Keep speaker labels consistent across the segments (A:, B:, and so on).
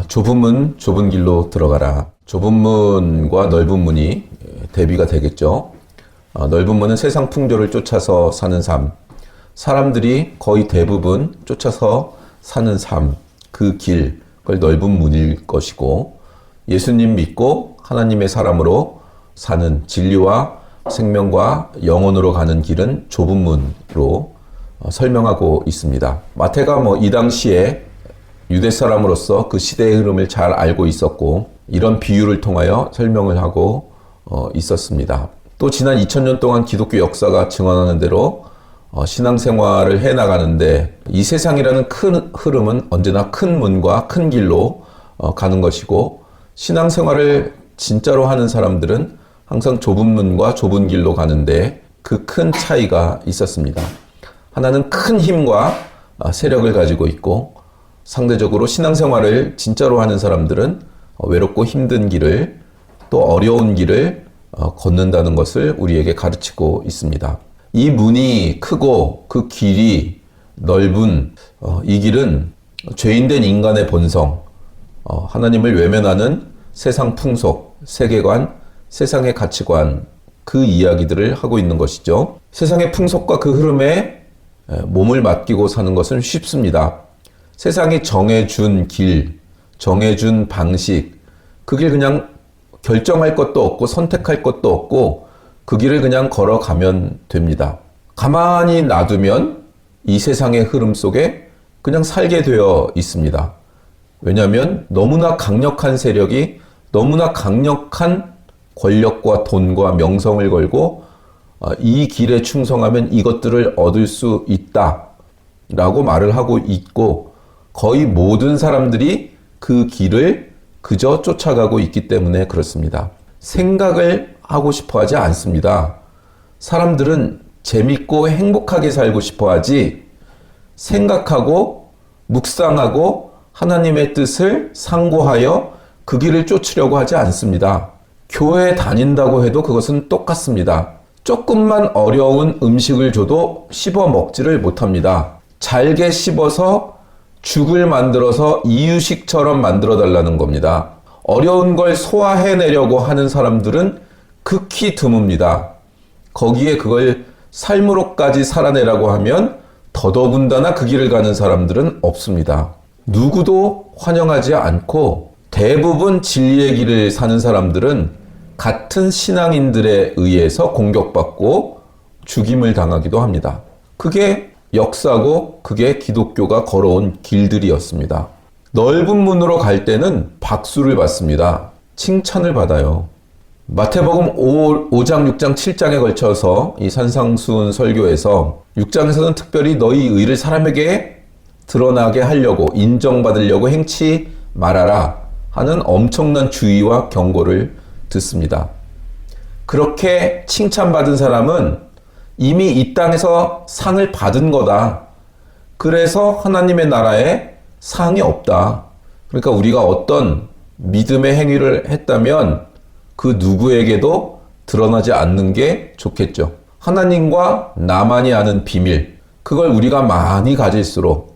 A: 좁은 문, 좁은 길로 들어가라. 좁은 문과 넓은 문이 대비가 되겠죠. 넓은 문은 세상 풍조를 쫓아서 사는 삶. 사람들이 거의 대부분 쫓아서 사는 삶. 그 길, 그걸 넓은 문일 것이고, 예수님 믿고 하나님의 사람으로 사는 진리와 생명과 영혼으로 가는 길은 좁은 문으로 설명하고 있습니다. 마태가 이 당시에 유대 사람으로서 그 시대의 흐름을 잘 알고 있었고, 이런 비유를 통하여 설명을 하고 있었습니다. 또 지난 2000년 동안 기독교 역사가 증언하는 대로 신앙생활을 해나가는데 이 세상이라는 큰 흐름은 언제나 큰 문과 큰 길로 가는 것이고, 신앙생활을 진짜로 하는 사람들은 항상 좁은 문과 좁은 길로 가는데 그 큰 차이가 있었습니다. 하나는 큰 힘과 세력을 가지고 있고, 상대적으로 신앙생활을 진짜로 하는 사람들은 외롭고 힘든 길을, 또 어려운 길을 걷는다는 것을 우리에게 가르치고 있습니다. 이 문이 크고 그 길이 넓은 이 길은 죄인된 인간의 본성, 하나님을 외면하는 세상 풍속, 세계관, 세상의 가치관, 그 이야기들을 하고 있는 것이죠. 세상의 풍속과 그 흐름에 몸을 맡기고 사는 것은 쉽습니다. 세상이 정해준 길, 정해준 방식, 그 길 그냥 결정할 것도 없고 선택할 것도 없고 그 길을 그냥 걸어가면 됩니다. 가만히 놔두면 이 세상의 흐름 속에 그냥 살게 되어 있습니다. 왜냐하면 너무나 강력한 세력이 너무나 강력한 권력과 돈과 명성을 걸고 이 길에 충성하면 이것들을 얻을 수 있다 라고 말을 하고 있고, 거의 모든 사람들이 그 길을 그저 쫓아가고 있기 때문에 그렇습니다. 생각을 하고 싶어 하지 않습니다. 사람들은 재밌고 행복하게 살고 싶어 하지, 생각하고 묵상하고 하나님의 뜻을 상고하여 그 길을 쫓으려고 하지 않습니다. 교회 다닌다고 해도 그것은 똑같습니다. 조금만 어려운 음식을 줘도 씹어 먹지를 못합니다. 잘게 씹어서 죽을 만들어서 이유식처럼 만들어 달라는 겁니다. 어려운 걸 소화해내려고 하는 사람들은 극히 드뭅니다. 거기에 그걸 삶으로까지 살아내라고 하면 더더군다나 그 길을 가는 사람들은 없습니다. 누구도 환영하지 않고 대부분 진리의 길을 사는 사람들은 같은 신앙인들에 의해서 공격받고 죽임을 당하기도 합니다. 그게 역사고 그게 기독교가 걸어온 길들이었습니다. 넓은 문으로 갈 때는 박수를 받습니다. 칭찬을 받아요. 마태복음 5장, 6장, 7장에 걸쳐서 이 산상수훈 설교에서 6장에서는 특별히 너희 의를 사람에게 드러나게 하려고, 인정받으려고 행치 말아라 하는 엄청난 주의와 경고를 듣습니다. 그렇게 칭찬받은 사람은 이미 이 땅에서 상을 받은 거다. 그래서 하나님의 나라에 상이 없다. 그러니까 우리가 어떤 믿음의 행위를 했다면 그 누구에게도 드러나지 않는 게 좋겠죠. 하나님과 나만이 아는 비밀, 그걸 우리가 많이 가질수록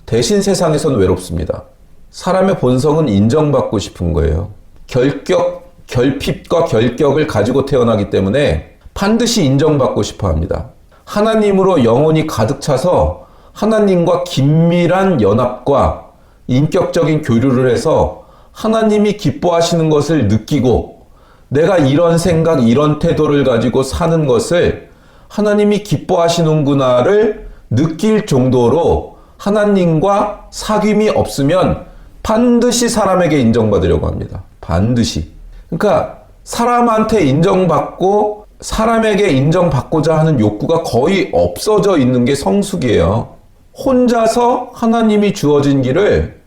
A: 대신 세상에선 외롭습니다. 사람의 본성은 인정받고 싶은 거예요. 결핍과 결격을 가지고 태어나기 때문에 반드시 인정받고 싶어 합니다. 하나님으로 영혼이 가득 차서 하나님과 긴밀한 연합과 인격적인 교류를 해서 하나님이 기뻐하시는 것을 느끼고, 내가 이런 생각, 이런 태도를 가지고 사는 것을 하나님이 기뻐하시는구나를 느낄 정도로 하나님과 사귐이 없으면 반드시 사람에게 인정받으려고 합니다. 반드시. 그러니까 사람한테 인정받고 사람에게 인정받고자 하는 욕구가 거의 없어져 있는 게 성숙이에요. 혼자서 하나님이 주어진 길을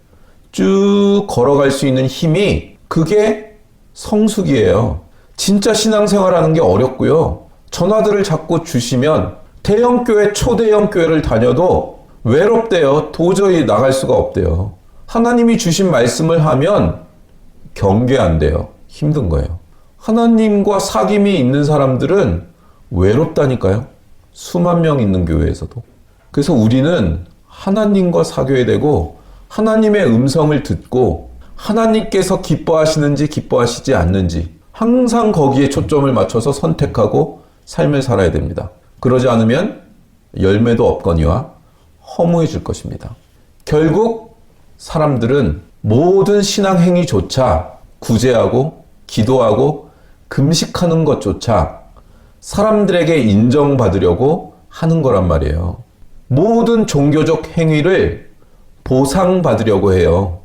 A: 쭉 걸어갈 수 있는 힘이, 그게 성숙이에요. 진짜 신앙생활하는 게 어렵고요. 전화들을 자꾸 주시면 대형교회, 초대형교회를 다녀도 외롭대요. 도저히 나갈 수가 없대요. 하나님이 주신 말씀을 하면 경계 안 돼요. 힘든 거예요. 하나님과 사귐이 있는 사람들은 외롭다니까요. 수만 명 있는 교회에서도. 그래서 우리는 하나님과 사귀어야 되고, 하나님의 음성을 듣고 하나님께서 기뻐하시는지 기뻐하시지 않는지 항상 거기에 초점을 맞춰서 선택하고 삶을 살아야 됩니다. 그러지 않으면 열매도 없거니와 허무해질 것입니다. 결국 사람들은 모든 신앙 행위조차 구제하고 기도하고 금식하는 것조차 사람들에게 인정받으려고 하는 거란 말이에요. 모든 종교적 행위를 보상받으려고 해요.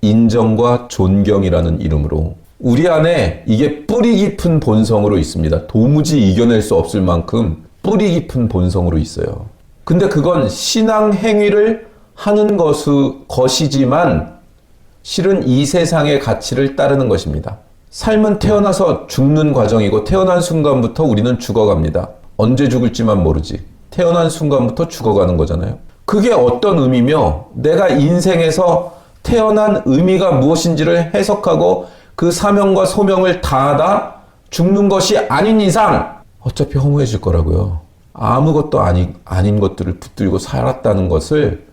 A: 인정과 존경이라는 이름으로. 우리 안에 이게 뿌리 깊은 본성으로 있습니다. 도무지 이겨낼 수 없을 만큼 뿌리 깊은 본성으로 있어요. 근데 그건 신앙 행위를 하는 것이지만 실은 이 세상의 가치를 따르는 것입니다. 삶은 태어나서 죽는 과정이고 태어난 순간부터 우리는 죽어갑니다. 언제 죽을지만 모르지. 태어난 순간부터 죽어가는 거잖아요. 그게 어떤 의미며 내가 인생에서 태어난 의미가 무엇인지를 해석하고 그 사명과 소명을 다하다 죽는 것이 아닌 이상 어차피 허무해질 거라고요. 아무것도 아닌 것들을 붙들고 살았다는 것을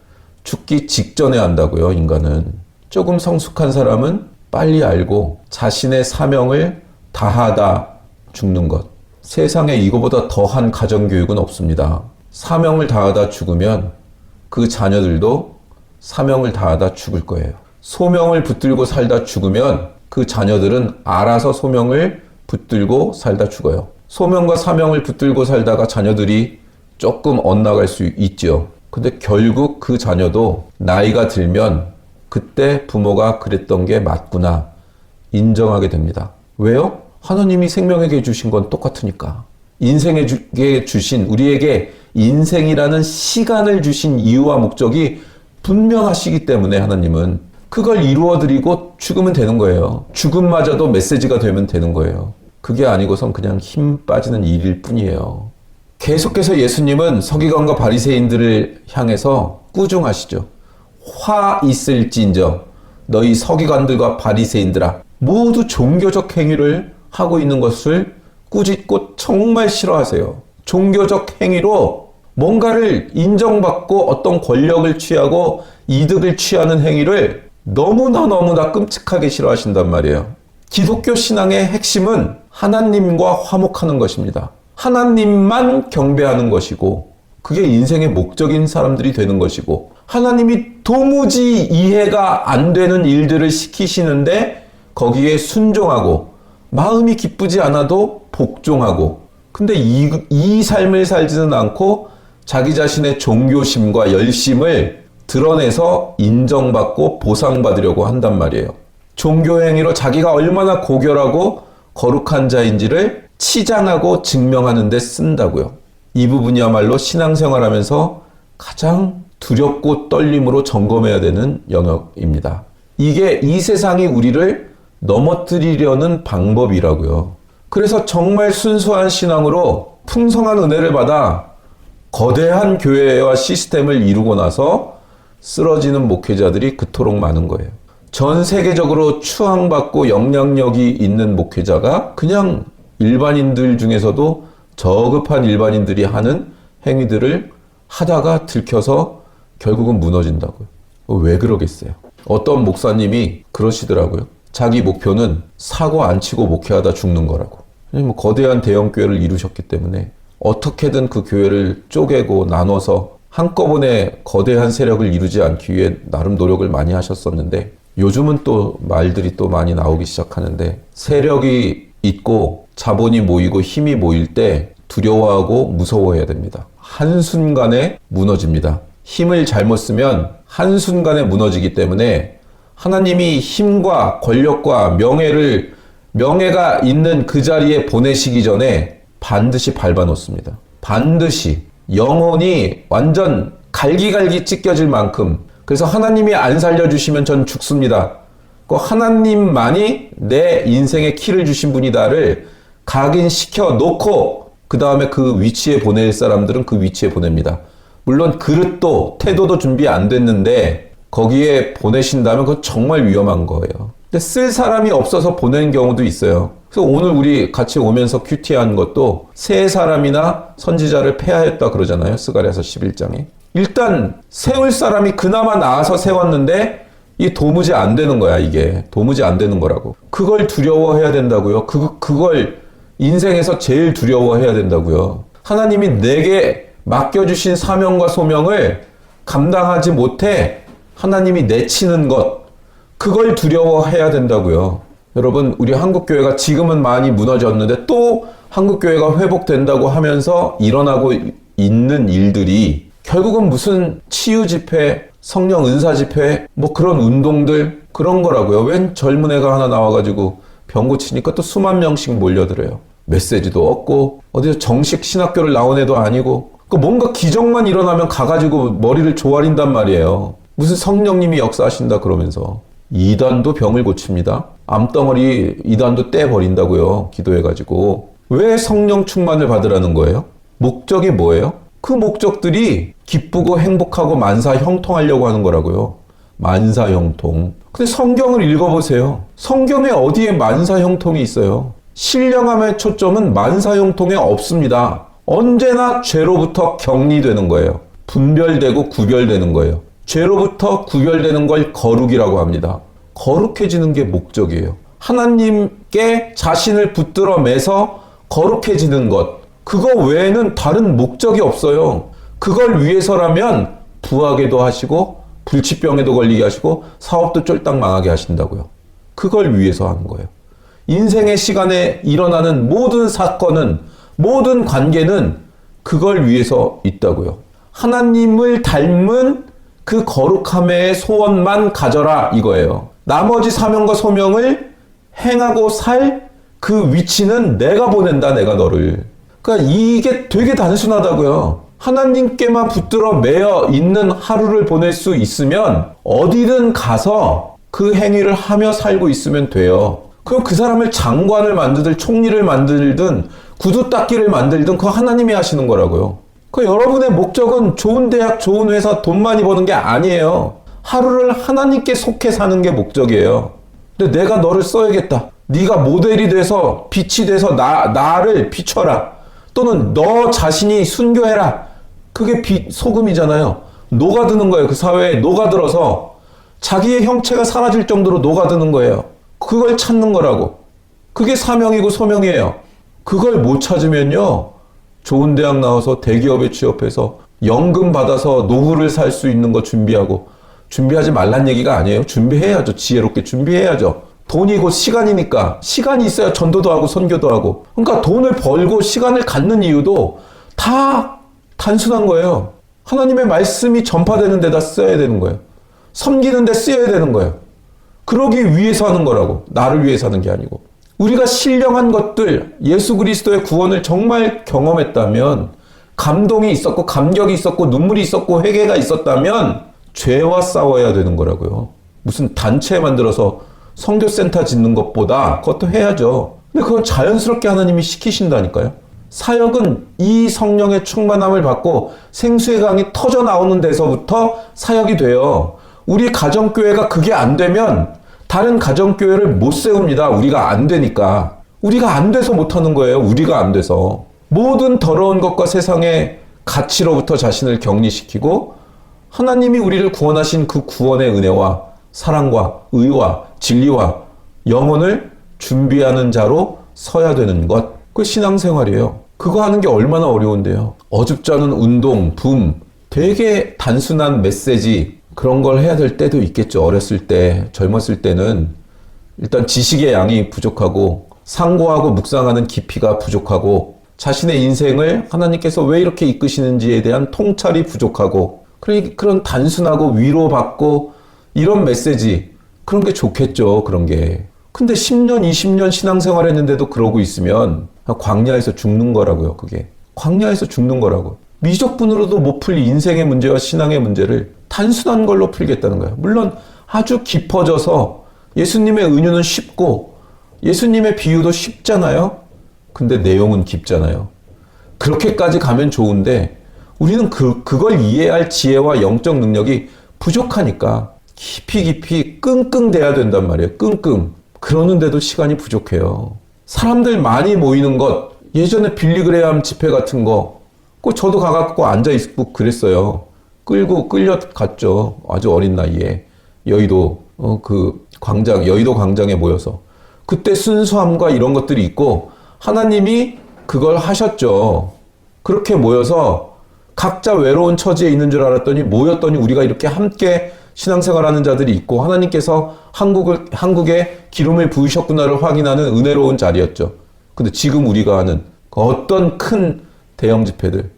A: 죽기 직전에 안다고요, 인간은. 조금 성숙한 사람은 빨리 알고 자신의 사명을 다하다 죽는 것. 세상에 이거보다 더한 가정교육은 없습니다. 사명을 다하다 죽으면 그 자녀들도 사명을 다하다 죽을 거예요. 소명을 붙들고 살다 죽으면 그 자녀들은 알아서 소명을 붙들고 살다 죽어요. 소명과 사명을 붙들고 살다가 자녀들이 조금 엇나갈 수 있죠. 근데 결국 그 자녀도 나이가 들면 그때 부모가 그랬던 게 맞구나 인정하게 됩니다. 왜요? 하나님이 생명에게 주신 건 똑같으니까. 인생에게 주신, 우리에게 인생이라는 시간을 주신 이유와 목적이 분명하시기 때문에 하나님은 그걸 이루어드리고 죽으면 되는 거예요. 죽음마저도 메시지가 되면 되는 거예요. 그게 아니고선 그냥 힘 빠지는 일일 뿐이에요. 계속해서 예수님은 서기관과 바리새인들을 향해서 꾸중하시죠. 화 있을진저 너희 서기관들과 바리새인들아, 모두 종교적 행위를 하고 있는 것을 꾸짖고 정말 싫어하세요. 종교적 행위로 뭔가를 인정받고 어떤 권력을 취하고 이득을 취하는 행위를 너무나 끔찍하게 싫어하신단 말이에요. 기독교 신앙의 핵심은 하나님과 화목하는 것입니다. 하나님만 경배하는 것이고 그게 인생의 목적인 사람들이 되는 것이고 하나님이 도무지 이해가 안 되는 일들을 시키시는데 거기에 순종하고 마음이 기쁘지 않아도 복종하고 근데 이 삶을 살지는 않고 자기 자신의 종교심과 열심을 드러내서 인정받고 보상받으려고 한단 말이에요. 종교행위로 자기가 얼마나 고결하고 거룩한 자인지를 치장하고 증명하는 데 쓴다고요. 이 부분이야말로 신앙생활하면서 가장 두렵고 떨림으로 점검해야 되는 영역입니다. 이게 이 세상이 우리를 넘어뜨리려는 방법이라고요. 그래서 정말 순수한 신앙으로 풍성한 은혜를 받아 거대한 교회와 시스템을 이루고 나서 쓰러지는 목회자들이 그토록 많은 거예요. 전 세계적으로 추앙받고 영향력이 있는 목회자가 그냥 일반인들 중에서도 저급한 일반인들이 하는 행위들을 하다가 들켜서 결국은 무너진다고요. 왜 그러겠어요? 어떤 목사님이 그러시더라고요. 자기 목표는 사고 안 치고 목회하다 죽는 거라고. 뭐 거대한 대형교회를 이루셨기 때문에 어떻게든 그 교회를 쪼개고 나눠서 한꺼번에 거대한 세력을 이루지 않기 위해 나름 노력을 많이 하셨었는데 요즘은 또 말들이 또 많이 나오기 시작하는데 세력이 있고 자본이 모이고 힘이 모일 때 두려워하고 무서워해야 됩니다. 한순간에 무너집니다. 힘을 잘못 쓰면 한순간에 무너지기 때문에 하나님이 힘과 권력과 명예가 있는 그 자리에 보내시기 전에 반드시 밟아놓습니다. 반드시 영혼이 완전 갈기갈기 찢겨질 만큼. 그래서 하나님이 안 살려주시면 전 죽습니다. 그 하나님만이 내 인생의 키를 주신 분이다를 각인시켜 놓고 그 다음에 그 위치에 보낼 사람들은 그 위치에 보냅니다. 물론 그릇도 태도도 준비 안 됐는데 거기에 보내신다면 그건 정말 위험한 거예요. 근데 쓸 사람이 없어서 보낸 경우도 있어요. 그래서 오늘 우리 같이 오면서 큐티한 것도 세 사람이나 선지자를 폐하였다 그러잖아요. 스가랴서 11장에. 일단 세울 사람이 그나마 나아서 세웠는데 이게 도무지 안 되는 거야, 이게. 도무지 안 되는 거라고. 그걸 두려워해야 된다고요. 그걸 인생에서 제일 두려워해야 된다고요. 하나님이 내게 맡겨주신 사명과 소명을 감당하지 못해 하나님이 내치는 것, 그걸 두려워해야 된다고요. 여러분, 우리 한국교회가 지금은 많이 무너졌는데 또 한국교회가 회복된다고 하면서 일어나고 있는 일들이 결국은 무슨 치유 집회, 성령 은사 집회, 뭐 그런 운동들, 그런 거라고요. 웬 젊은 애가 하나 나와가지고 병 고치니까 또 수만 명씩 몰려들어요. 메시지도 없고, 어디서 정식 신학교를 나온 애도 아니고, 뭔가 기적만 일어나면 가가지고 머리를 조아린단 말이에요. 무슨 성령님이 역사하신다 그러면서. 이단도 병을 고칩니다. 암덩어리 이단도 떼버린다고요. 기도해가지고. 왜 성령 충만을 받으라는 거예요? 목적이 뭐예요? 그 목적들이 기쁘고 행복하고 만사형통하려고 하는 거라고요. 만사형통. 근데 성경을 읽어보세요. 성경에 어디에 만사형통이 있어요? 신령함의 초점은 만사형통에 없습니다. 언제나 죄로부터 격리되는 거예요. 분별되고 구별되는 거예요. 죄로부터 구별되는 걸 거룩이라고 합니다. 거룩해지는 게 목적이에요. 하나님께 자신을 붙들어 매서 거룩해지는 것. 그거 외에는 다른 목적이 없어요. 그걸 위해서라면 부하게도 하시고 불치병에도 걸리게 하시고 사업도 쫄딱 망하게 하신다고요. 그걸 위해서 하는 거예요. 인생의 시간에 일어나는 모든 사건은, 모든 관계는 그걸 위해서 있다고요. 하나님을 닮은 그 거룩함의 소원만 가져라 이거예요. 나머지 사명과 소명을 행하고 살 그 위치는 내가 보낸다, 내가 너를. 그러니까 이게 되게 단순하다고요. 하나님께만 붙들어 매여 있는 하루를 보낼 수 있으면 어디든 가서 그 행위를 하며 살고 있으면 돼요. 그럼 그 사람을 장관을 만들든 총리를 만들든 구두 닦기를 만들든 그거 하나님이 하시는 거라고요. 그 여러분의 목적은 좋은 대학, 좋은 회사, 돈 많이 버는 게 아니에요. 하루를 하나님께 속해 사는 게 목적이에요. 근데 내가 너를 써야겠다. 네가 모델이 돼서 빛이 돼서 나를 비춰라. 또는 너 자신이 순교해라. 그게 소금이잖아요. 녹아드는 거예요. 그 사회에 녹아들어서 자기의 형체가 사라질 정도로 녹아드는 거예요. 그걸 찾는 거라고. 그게 사명이고 소명이에요. 그걸 못 찾으면요, 좋은 대학 나와서 대기업에 취업해서 연금 받아서 노후를 살 수 있는 거 준비하고, 준비하지 말란 얘기가 아니에요. 준비해야죠. 지혜롭게 준비해야죠. 돈이 곧 시간이니까 시간이 있어야 전도도 하고 선교도 하고. 그러니까 돈을 벌고 시간을 갖는 이유도 다 단순한 거예요. 하나님의 말씀이 전파되는 데다 써야 되는 거예요. 섬기는 데 쓰여야 되는 거예요. 그러기 위해서 하는 거라고. 나를 위해서 하는 게 아니고. 우리가 신령한 것들, 예수 그리스도의 구원을 정말 경험했다면, 감동이 있었고 감격이 있었고 눈물이 있었고 회개가 있었다면 죄와 싸워야 되는 거라고요. 무슨 단체 만들어서 선교센터 짓는 것보다 그것도 해야죠. 근데 그건 자연스럽게 하나님이 시키신다니까요. 사역은 이 성령의 충만함을 받고 생수의 강이 터져 나오는 데서부터 사역이 돼요. 우리 가정교회가 그게 안 되면 다른 가정교회를 못 세웁니다. 우리가 안 되니까. 우리가 안 돼서 못하는 거예요. 우리가 안 돼서. 모든 더러운 것과 세상의 가치로부터 자신을 격리시키고 하나님이 우리를 구원하신 그 구원의 은혜와 사랑과 의와 진리와 영혼을 준비하는 자로 서야 되는 것. 그 신앙생활이에요. 그거 하는 게 얼마나 어려운데요. 어줍잖은 운동, 되게 단순한 메시지, 그런 걸 해야 될 때도 있겠죠. 어렸을 때, 젊었을 때는 일단 지식의 양이 부족하고 상고하고 묵상하는 깊이가 부족하고 자신의 인생을 하나님께서 왜 이렇게 이끄시는지에 대한 통찰이 부족하고, 그런 단순하고 위로받고 이런 메시지, 그런 게 좋겠죠. 그런 게. 근데 10년, 20년 신앙생활 했는데도 그러고 있으면 광야에서 죽는 거라고요. 그게. 광야에서 죽는 거라고. 미적분으로도 못 풀 인생의 문제와 신앙의 문제를 단순한 걸로 풀겠다는 거예요. 물론 아주 깊어져서 예수님의 은유는 쉽고 예수님의 비유도 쉽잖아요. 근데 내용은 깊잖아요. 그렇게까지 가면 좋은데 우리는 그걸 이해할 지혜와 영적 능력이 부족하니까 깊이 끙끙 대야 된단 말이에요. 끙끙. 그러는데도 시간이 부족해요. 사람들 많이 모이는 것, 예전에 빌리그레암 집회 같은 거, 꼭 저도 가갖고 앉아있고 그랬어요. 끌려갔죠. 아주 어린 나이에. 여의도 그 광장, 여의도 광장에 모여서 그때 순수함과 이런 것들이 있고 하나님이 그걸 하셨죠. 그렇게 모여서 각자 외로운 처지에 있는 줄 알았더니 모였더니 우리가 이렇게 함께 신앙생활하는 자들이 있고 하나님께서 한국에 기름을 부으셨구나를 확인하는 은혜로운 자리였죠. 근데 지금 우리가 하는 그 어떤 큰 대형 집회들,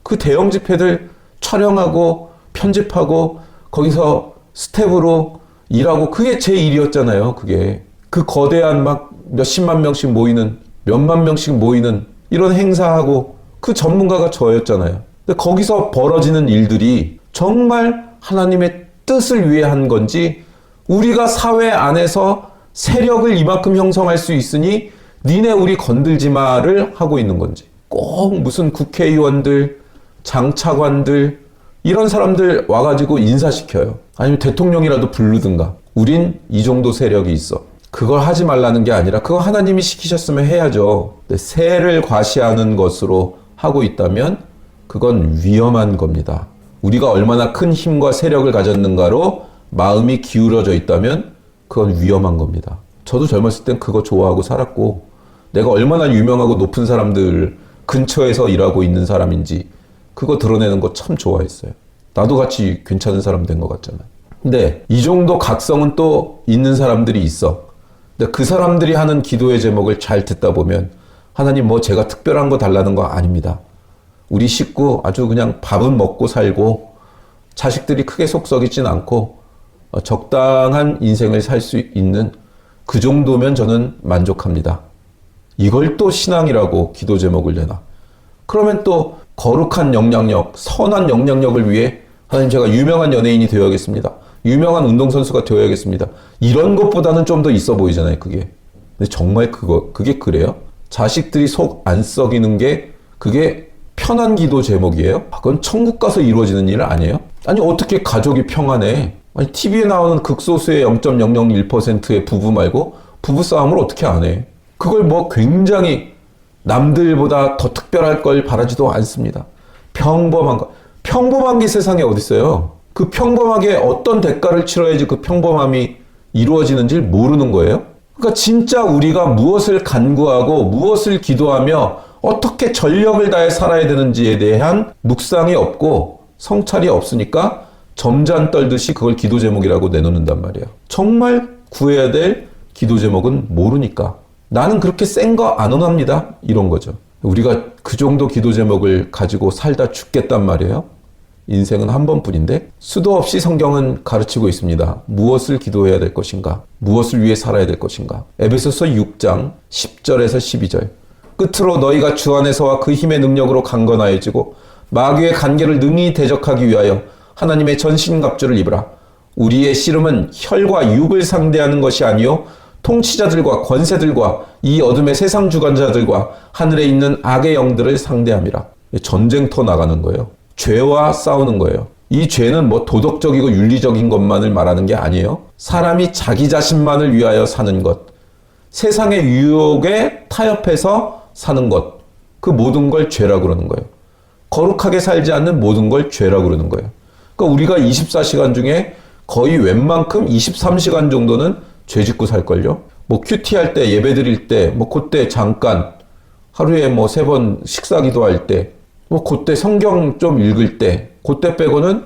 A: 그 대형 집회들 촬영하고 편집하고 거기서 스텝으로 일하고 그게 제 일이었잖아요. 그게 그 거대한 막 몇십만 명씩 모이는 몇만 명씩 모이는 이런 행사하고 그 전문가가 저였잖아요. 근데 거기서 벌어지는 일들이 정말 하나님의 뜻을 위해 한 건지 우리가 사회 안에서 세력을 이만큼 형성할 수 있으니 니네 우리 건들지 마를 하고 있는 건지 꼭 무슨 국회의원들, 장차관들 이런 사람들 와가지고 인사시켜요. 아니면 대통령이라도 부르든가. 우린 이 정도 세력이 있어. 그걸 하지 말라는 게 아니라 그거 하나님이 시키셨으면 해야죠. 근데 세를 과시하는 것으로 하고 있다면 그건 위험한 겁니다. 우리가 얼마나 큰 힘과 세력을 가졌는가로 마음이 기울어져 있다면 그건 위험한 겁니다. 저도 젊었을 땐 그거 좋아하고 살았고 내가 얼마나 유명하고 높은 사람들 근처에서 일하고 있는 사람인지 그거 드러내는 거 참 좋아했어요. 나도 같이 괜찮은 사람 된 것 같잖아요. 근데 이 정도 각성은 또 있는 사람들이 있어. 근데 그 사람들이 하는 기도의 제목을 잘 듣다 보면 하나님 뭐 제가 특별한 거 달라는 거 아닙니다. 우리 식구 아주 그냥 밥은 먹고 살고 자식들이 크게 속 썩이진 않고 적당한 인생을 살 수 있는 그 정도면 저는 만족합니다. 이걸 또 신앙이라고 기도 제목을 내나. 그러면 또 거룩한 영향력, 선한 영향력을 위해 하나님 제가 유명한 연예인이 되어야겠습니다. 유명한 운동선수가 되어야겠습니다. 이런 것보다는 좀 더 있어 보이잖아요, 그게. 근데 정말 그게 그래요? 자식들이 속 안 썩이는 게 그게 편한 기도 제목이에요? 그건 천국 가서 이루어지는 일 아니에요? 아니 어떻게 가족이 평안해? 아니 TV에 나오는 극소수의 0.001%의 부부 말고 부부싸움을 어떻게 안 해? 그걸 뭐 굉장히 남들보다 더 특별할 걸 바라지도 않습니다. 평범한 게 세상에 어디 있어요? 그 평범하게 어떤 대가를 치러야지 그 평범함이 이루어지는지 모르는 거예요? 그러니까 진짜 우리가 무엇을 간구하고 무엇을 기도하며 어떻게 전력을 다해 살아야 되는지에 대한 묵상이 없고 성찰이 없으니까 점잔 떨듯이 그걸 기도 제목이라고 내놓는단 말이에요. 정말 구해야 될 기도 제목은 모르니까. 나는 그렇게 센 거 안 원합니다. 이런 거죠. 우리가 그 정도 기도 제목을 가지고 살다 죽겠단 말이에요. 인생은 한 번뿐인데 수도 없이 성경은 가르치고 있습니다. 무엇을 기도해야 될 것인가? 무엇을 위해 살아야 될 것인가? 에베소서 6장 10절에서 12절. 끝으로 너희가 주 안에서와 그 힘의 능력으로 강건하여지고 마귀의 간계를 능히 대적하기 위하여 하나님의 전신갑주를 입으라. 우리의 씨름은 혈과 육을 상대하는 것이 아니요 통치자들과 권세들과 이 어둠의 세상 주관자들과 하늘에 있는 악의 영들을 상대함이라. 전쟁터 나가는 거예요. 죄와 싸우는 거예요. 이 죄는 뭐 도덕적이고 윤리적인 것만을 말하는 게 아니에요. 사람이 자기 자신만을 위하여 사는 것, 세상의 유혹에 타협해서 사는 것, 그 모든 걸 죄라고 그러는 거예요. 거룩하게 살지 않는 모든 걸 죄라고 그러는 거예요. 그러니까 우리가 24시간 중에 거의 웬만큼 23시간 정도는 죄 짓고 살걸요. 뭐 큐티할 때, 예배 드릴 때, 뭐 그때 잠깐 하루에 뭐 3번 식사 기도할 때, 뭐 그때 성경 좀 읽을 때, 그때 빼고는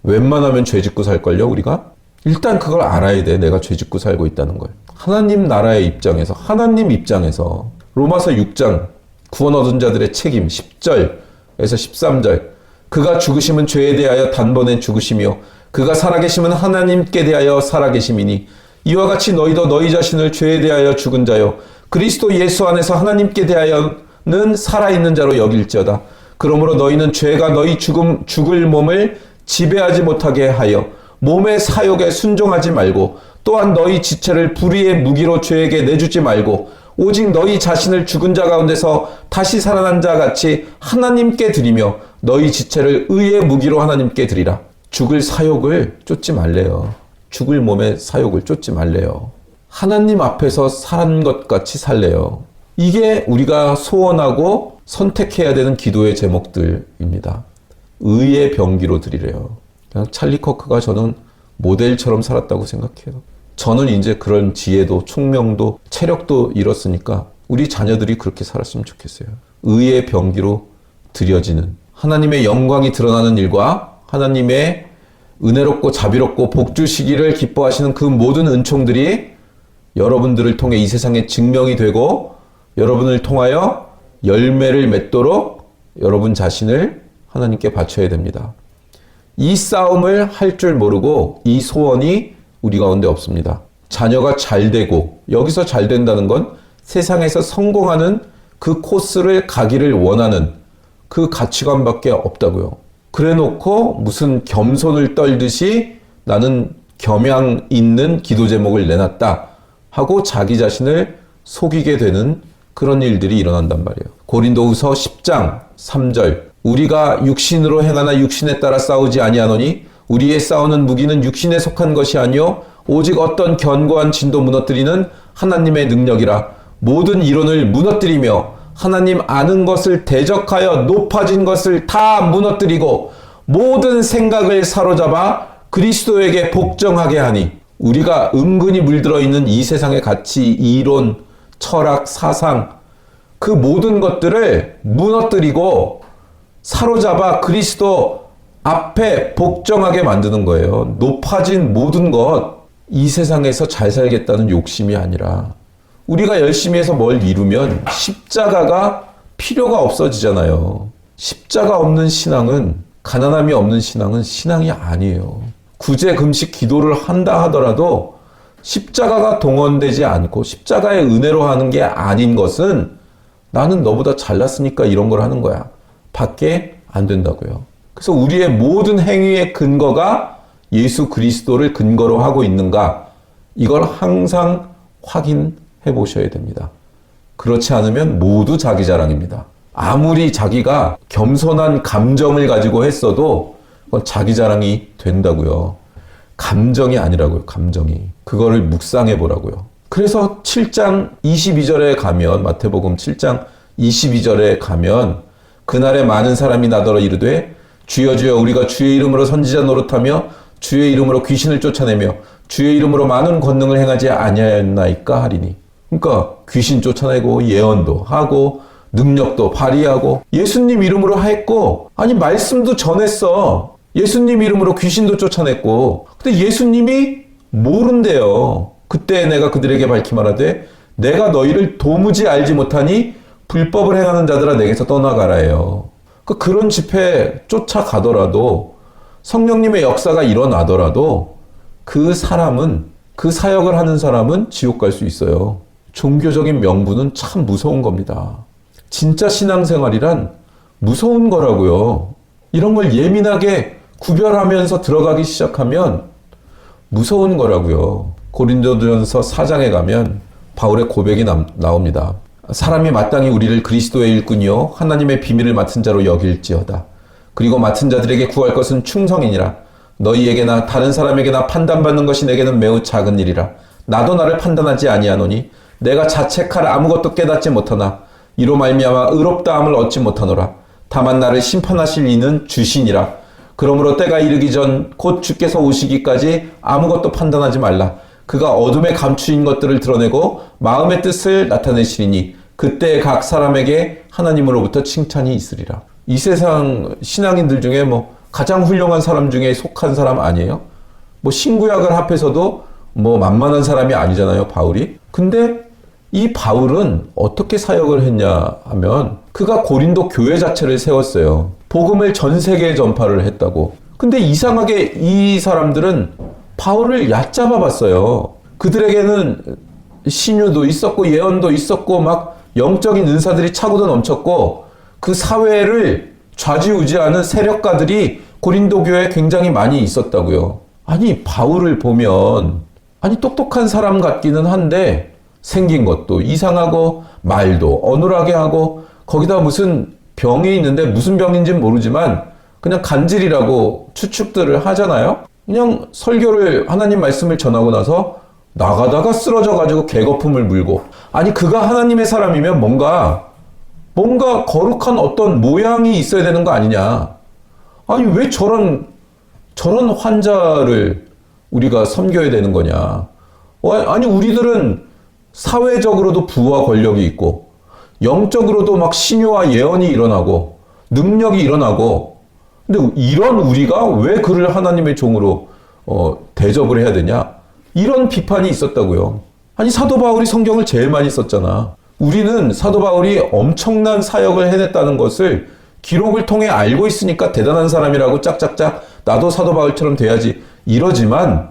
A: 웬만하면 죄 짓고 살걸요, 우리가? 일단 그걸 알아야 돼. 내가 죄 짓고 살고 있다는 걸. 하나님 나라의 입장에서, 하나님 입장에서 로마서 6장 구원 얻은 자들의 책임 10절에서 13절. 그가 죽으심은 죄에 대하여 단번에 죽으시며 그가 살아계심은 하나님께 대하여 살아계심이니 이와 같이 너희도 너희 자신을 죄에 대하여 죽은 자요 그리스도 예수 안에서 하나님께 대하여는 살아있는 자로 여길지어다. 그러므로 너희는 죄가 너희 죽을 몸을 지배하지 못하게 하여 몸의 사욕에 순종하지 말고 또한 너희 지체를 불의의 무기로 죄에게 내주지 말고 오직 너희 자신을 죽은 자 가운데서 다시 살아난 자 같이 하나님께 드리며 너희 지체를 의의 무기로 하나님께 드리라. 죽을 사욕을 쫓지 말래요. 죽을 몸의 사욕을 쫓지 말래요. 하나님 앞에서 산 것 같이 살래요. 이게 우리가 소원하고 선택해야 되는 기도의 제목들입니다. 의의 병기로 드리래요. 그냥 찰리 커크가 저는 모델처럼 살았다고 생각해요. 저는 이제 그런 지혜도 총명도 체력도 잃었으니까 우리 자녀들이 그렇게 살았으면 좋겠어요. 의의 병기로 드려지는 하나님의 영광이 드러나는 일과 하나님의 은혜롭고 자비롭고 복 주시기를 기뻐하시는 그 모든 은총들이 여러분들을 통해 이 세상에 증명이 되고 여러분을 통하여 열매를 맺도록 여러분 자신을 하나님께 바쳐야 됩니다. 이 싸움을 할 줄 모르고 이 소원이 우리 가운데 없습니다. 자녀가 잘 되고, 여기서 잘 된다는 건 세상에서 성공하는 그 코스를 가기를 원하는 그 가치관밖에 없다고요. 그래 놓고 무슨 겸손을 떨듯이 나는 겸양 있는 기도 제목을 내놨다 하고 자기 자신을 속이게 되는 그런 일들이 일어난단 말이에요. 고린도후서 10장 3절 우리가 육신으로 행하나 육신에 따라 싸우지 아니하노니 우리의 싸우는 무기는 육신에 속한 것이 아니요 오직 어떤 견고한 진도 무너뜨리는 하나님의 능력이라. 모든 이론을 무너뜨리며 하나님 아는 것을 대적하여 높아진 것을 다 무너뜨리고 모든 생각을 사로잡아 그리스도에게 복종하게 하니. 우리가 은근히 물들어 있는 이 세상의 가치, 이론, 철학, 사상 그 모든 것들을 무너뜨리고 사로잡아 그리스도 앞에 복종하게 만드는 거예요. 높아진 모든 것, 이 세상에서 잘 살겠다는 욕심이 아니라 우리가 열심히 해서 뭘 이루면 십자가가 필요가 없어지잖아요. 십자가 없는 신앙은, 가난함이 없는 신앙은 신앙이 아니에요. 구제, 금식, 기도를 한다 하더라도 십자가가 동원되지 않고 십자가의 은혜로 하는 게 아닌 것은 나는 너보다 잘났으니까 이런 걸 하는 거야 밖에 안 된다고요. 그래서 우리의 모든 행위의 근거가 예수 그리스도를 근거로 하고 있는가, 이걸 항상 확인해 보셔야 됩니다. 그렇지 않으면 모두 자기 자랑입니다. 아무리 자기가 겸손한 감정을 가지고 했어도 그건 자기 자랑이 된다고요. 감정이 아니라고요. 감정이. 그거를 묵상해 보라고요. 그래서 7장 22절에 가면, 마태복음 7장 22절에 가면 그날에 많은 사람이 나더러 이르되 주여 주여 우리가 주의 이름으로 선지자 노릇하며 주의 이름으로 귀신을 쫓아내며 주의 이름으로 많은 권능을 행하지 아니하였나이까 하리니. 그러니까 귀신 쫓아내고 예언도 하고 능력도 발휘하고 예수님 이름으로 했고, 아니 말씀도 전했어. 예수님 이름으로 귀신도 쫓아냈고. 근데 예수님이 모른대요. 그때 내가 그들에게 밝히 말하되 내가 너희를 도무지 알지 못하니 불법을 행하는 자들아 내게서 떠나가라예요. 그런 집회 쫓아가더라도 성령님의 역사가 일어나더라도 그 사람은, 그 사역을 하는 사람은 지옥 갈 수 있어요. 종교적인 명분은 참 무서운 겁니다. 진짜 신앙생활이란 무서운 거라고요. 이런 걸 예민하게 구별하면서 들어가기 시작하면 무서운 거라고요. 고린도전서 4장에 가면 바울의 고백이 나옵니다. 사람이 마땅히 우리를 그리스도의 일꾼이요 하나님의 비밀을 맡은 자로 여길지어다. 그리고 맡은 자들에게 구할 것은 충성이니라. 너희에게나 다른 사람에게나 판단받는 것이 내게는 매우 작은 일이라. 나도 나를 판단하지 아니하노니 내가 자책할 아무것도 깨닫지 못하나 이로 말미암아 의롭다함을 얻지 못하노라. 다만 나를 심판하실 이는 주시니라. 그러므로 때가 이르기 전 곧 주께서 오시기까지 아무것도 판단하지 말라. 그가 어둠에 감추인 것들을 드러내고 마음의 뜻을 나타내시리니 그때 각 사람에게 하나님으로부터 칭찬이 있으리라. 이 세상 신앙인들 중에 가장 훌륭한 사람 중에 속한 사람 아니에요? 신구약을 합해서도 만만한 사람이 아니잖아요, 바울이. 근데 이 바울은 어떻게 사역을 했냐 하면 그가 고린도 교회 자체를 세웠어요. 복음을 전 세계에 전파를 했다고. 근데 이상하게 이 사람들은 바울을 얕잡아 봤어요. 그들에게는 신유도 있었고 예언도 있었고 막 영적인 은사들이 차고도 넘쳤고 그 사회를 좌지우지하는 세력가들이 고린도 교회에 굉장히 많이 있었다고요. 아니 바울을 보면 똑똑한 사람 같기는 한데 생긴 것도 이상하고 말도 어눌하게 하고 거기다 무슨 병이 있는데 무슨 병인지는 모르지만 그냥 간질이라고 추측들을 하잖아요. 그냥 설교를 하나님 말씀을 전하고 나서 나가다가 쓰러져가지고 개거품을 물고, 아니 그가 하나님의 사람이면 뭔가 거룩한 어떤 모양이 있어야 되는 거 아니냐. 아니 왜 저런 환자를 우리가 섬겨야 되는 거냐. 아니, 우리들은 사회적으로도 부와 권력이 있고, 영적으로도 막 신유와 예언이 일어나고, 능력이 일어나고, 근데 이런 우리가 왜 그를 하나님의 종으로 대접을 해야 되냐? 이런 비판이 있었다고요. 아니, 사도 바울이 성경을 제일 많이 썼잖아. 우리는 사도 바울이 엄청난 사역을 해냈다는 것을 기록을 통해 알고 있으니까 대단한 사람이라고 짝짝짝 나도 사도 바울처럼 돼야지 이러지만,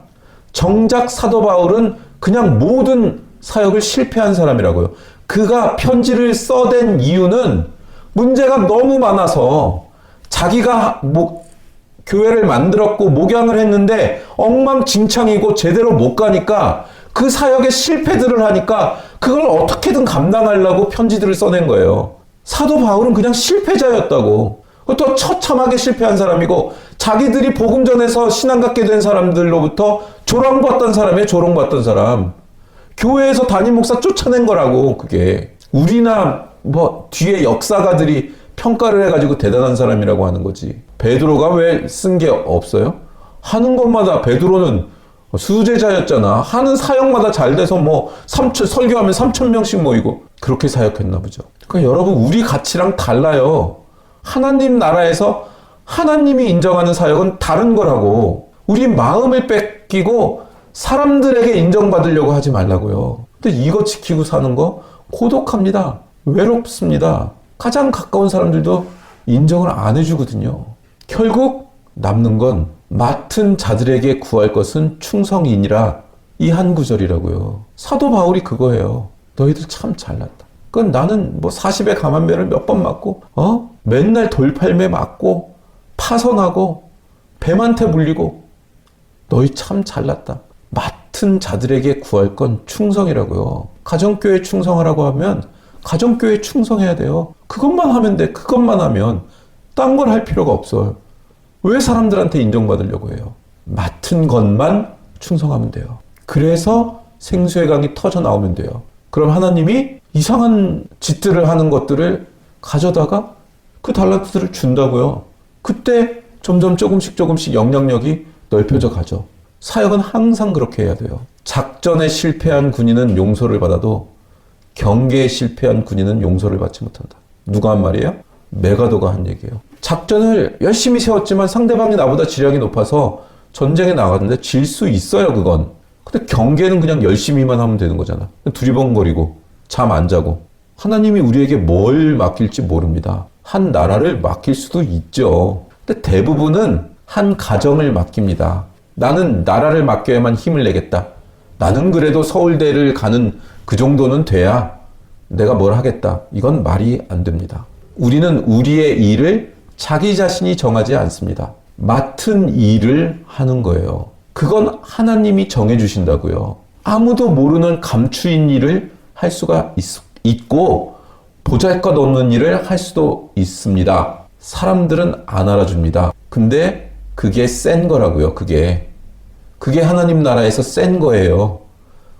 A: 정작 사도 바울은 그냥 모든 사역을 실패한 사람이라고요. 그가 편지를 써댄 이유는 문제가 너무 많아서 자기가 교회를 만들었고 목양을 했는데 엉망진창이고 제대로 못 가니까 그 사역에 실패들을 하니까 그걸 어떻게든 감당하려고 편지들을 써낸 거예요. 사도 바울은 그냥 실패자였다고. 또 처참하게 실패한 사람이고, 자기들이 복음 전에서 신앙 갖게 된 사람들로부터 조롱받던 사람이에요. 조롱받던 사람. 교회에서 담임 목사 쫓아낸 거라고. 그게 우리나 뒤에 역사가들이 평가를 해가지고 대단한 사람이라고 하는 거지. 베드로가 왜 쓴 게 없어요? 하는 것마다 베드로는 수제자였잖아. 하는 사역마다 잘 돼서 설교하면 3,000명씩 모이고 그렇게 사역했나 보죠. 그러니까 여러분, 우리 가치랑 달라요. 하나님 나라에서 하나님이 인정하는 사역은 다른 거라고. 우리 마음을 뺏기고 사람들에게 인정받으려고 하지 말라고요. 근데 이거 지키고 사는 거 고독합니다. 외롭습니다. 가장 가까운 사람들도 인정을 안 해주거든요. 결국 남는 건 맡은 자들에게 구할 것은 충성이니라, 이 한 구절이라고요. 사도 바울이 그거예요. 너희들 참 잘났다. 그건 나는 40에 감한매를 몇 번 맞고 맨날 돌팔매 맞고 파선하고 뱀한테 물리고, 너희 참 잘났다. 맡은 자들에게 구할 건 충성이라고요. 가정교회 충성하라고 하면 가정교회 충성해야 돼요. 그것만 하면 돼. 그것만 하면 딴 걸 할 필요가 없어요. 왜 사람들한테 인정받으려고 해요? 맡은 것만 충성하면 돼요. 그래서 생수의 강이 터져 나오면 돼요. 그럼 하나님이 이상한 짓들을 하는 것들을 가져다가 그 달란트들을 준다고요. 그때 점점 조금씩 영향력이 넓혀져 가죠. 사역은 항상 그렇게 해야 돼요. 작전에 실패한 군인은 용서를 받아도 경계에 실패한 군인은 용서를 받지 못한다. 누가 한 말이에요? 메가더가 한 얘기예요. 작전을 열심히 세웠지만 상대방이 나보다 지략이 높아서 전쟁에 나갔는데 질 수 있어요, 그건. 근데 경계는 그냥 열심히만 하면 되는 거잖아. 두리번거리고 잠 안 자고. 하나님이 우리에게 뭘 맡길지 모릅니다. 한 나라를 맡길 수도 있죠. 근데 대부분은 한 가정을 맡깁니다. 나는 나라를 맡겨야만 힘을 내겠다. 나는 그래도 서울대를 가는 그 정도는 돼야 내가 뭘 하겠다. 이건 말이 안 됩니다. 우리는 우리의 일을 자기 자신이 정하지 않습니다. 맡은 일을 하는 거예요. 그건 하나님이 정해주신다고요. 아무도 모르는 감추인 일을 할 수가 있고 보잘것없는 일을 할 수도 있습니다. 사람들은 안 알아줍니다. 근데 그게 센 거라고요. 그게 하나님 나라에서 센 거예요.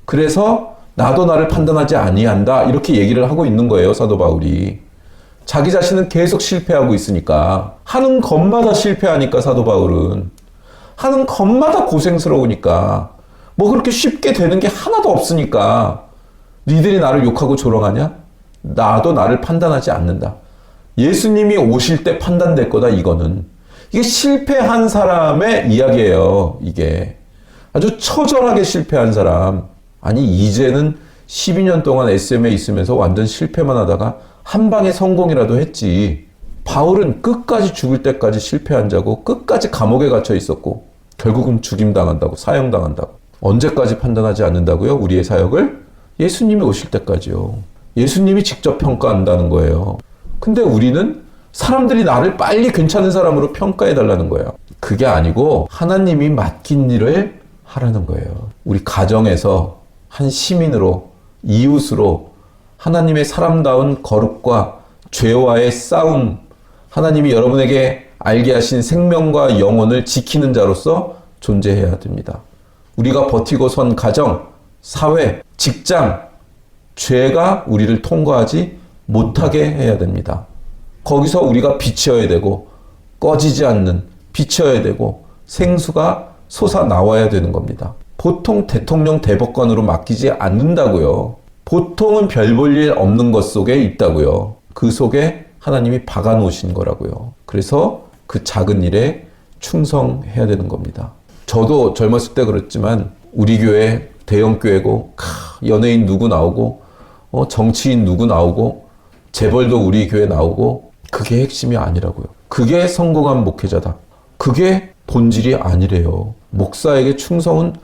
A: 그래서 나도 나를 판단하지 아니한다, 이렇게 얘기를 하고 있는 거예요, 사도 바울이. 자기 자신은 계속 실패하고 있으니까, 하는 것마다 실패하니까, 사도 바울은 하는 것마다 고생스러우니까, 그렇게 쉽게 되는 게 하나도 없으니까, 니들이 나를 욕하고 조롱하냐? 나도 나를 판단하지 않는다. 예수님이 오실 때 판단될 거다. 이거는 이게 실패한 사람의 이야기예요. 이게 아주 처절하게 실패한 사람. 아니, 이제는 12년 동안 SM에 있으면서 완전 실패만 하다가 한 방에 성공이라도 했지. 바울은 끝까지 죽을 때까지 실패한 자고, 끝까지 감옥에 갇혀 있었고, 결국은 죽임당한다고, 사형당한다고. 언제까지 판단하지 않는다고요? 우리의 사역을? 예수님이 오실 때까지요. 예수님이 직접 평가한다는 거예요. 근데 우리는 사람들이 나를 빨리 괜찮은 사람으로 평가해달라는 거예요. 그게 아니고 하나님이 맡긴 일을 하라는 거예요. 우리 가정에서 한 시민으로, 이웃으로 하나님의 사람다운 거룩과 죄와의 싸움, 하나님이 여러분에게 알게 하신 생명과 영혼을 지키는 자로서 존재해야 됩니다. 우리가 버티고 선 가정, 사회, 직장, 죄가 우리를 통과하지 못하게 해야 됩니다. 거기서 우리가 비춰야 되고, 꺼지지 않는, 비춰야 되고, 생수가 솟아 나와야 되는 겁니다. 보통 대통령 대법관으로 맡기지 않는다고요. 보통은 별 볼 일 없는 것 속에 있다고요. 그 속에 하나님이 박아 놓으신 거라고요. 그래서 그 작은 일에 충성해야 되는 겁니다. 저도 젊었을 때 그랬지만 우리 교회 대형 교회고 연예인 누구 나오고 정치인 누구 나오고 재벌도 우리 교회 나오고 그게 핵심이 아니라고요. 그게 성공한 목회자다. 그게 본질이 아니래요. 목사에게 충성은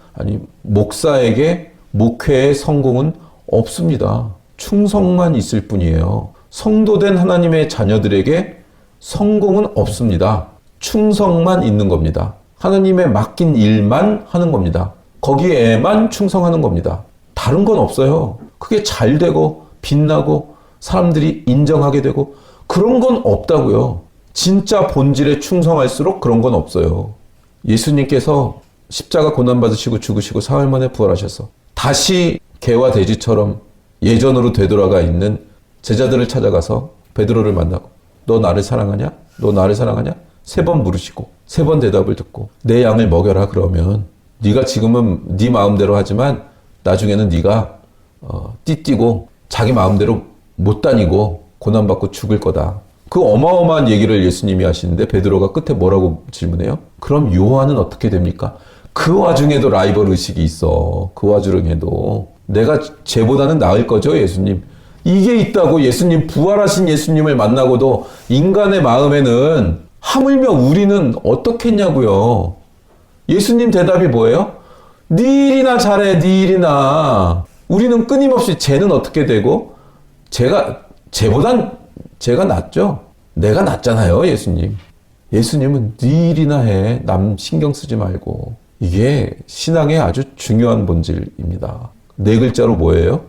A: 목사에게 목회의 성공은 없습니다. 충성만 있을 뿐이에요. 성도된 하나님의 자녀들에게 성공은 없습니다. 충성만 있는 겁니다. 하나님의 맡긴 일만 하는 겁니다. 거기에만 충성하는 겁니다. 다른 건 없어요. 그게 잘 되고 빛나고 사람들이 인정하게 되고 그런 건 없다고요. 진짜 본질에 충성할수록 그런 건 없어요. 예수님께서 십자가 고난받으시고 죽으시고 사흘 만에 부활하셔서 다시 개와 돼지처럼 예전으로 되돌아가 있는 제자들을 찾아가서 베드로를 만나고 너 나를 사랑하냐? 너 나를 사랑하냐? 3번 물으시고 3번 대답을 듣고 내 양을 먹여라 그러면 네가 지금은 네 마음대로 하지만 나중에는 네가 띠띠고 자기 마음대로 못 다니고 고난받고 죽을 거다. 그 어마어마한 얘기를 예수님이 하시는데 베드로가 끝에 뭐라고 질문해요? 그럼 요한은 어떻게 됩니까? 그 와중에도 라이벌 의식이 있어. 그 와중에도 내가 쟤보다는 나을 거죠 예수님. 이게 있다고. 예수님, 부활하신 예수님을 만나고도 인간의 마음에는 하물며 우리는 어떻겠냐고요. 예수님 대답이 뭐예요? 네 일이나 잘해, 네 일이나. 우리는 끊임없이 쟤는 어떻게 되고 쟤보단 제가 낫죠. 내가 낫잖아요 예수님. 예수님은 네 일이나 해. 남 신경 쓰지 말고. 이게 신앙의 아주 중요한 본질입니다. 4글자로 뭐예요?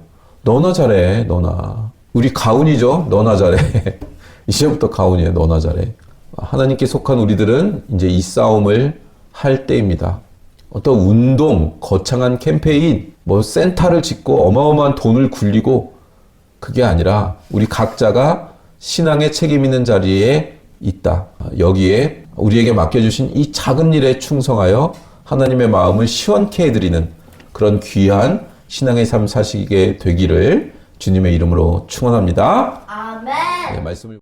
A: 너나 잘해, 너나. 우리 가훈이죠? 너나 잘해. 이제부터 가훈이에요. 너나 잘해. 하나님께 속한 우리들은 이제 이 싸움을 할 때입니다. 어떤 운동, 거창한 캠페인, 센터를 짓고 어마어마한 돈을 굴리고 그게 아니라 우리 각자가 신앙의 책임 있는 자리에 있다. 여기에 우리에게 맡겨주신 이 작은 일에 충성하여 하나님의 마음을 시원케 해드리는 그런 귀한 신앙의 삶 사시게 되기를 주님의 이름으로 축원합니다.
B: 아멘.
A: 네, 말씀을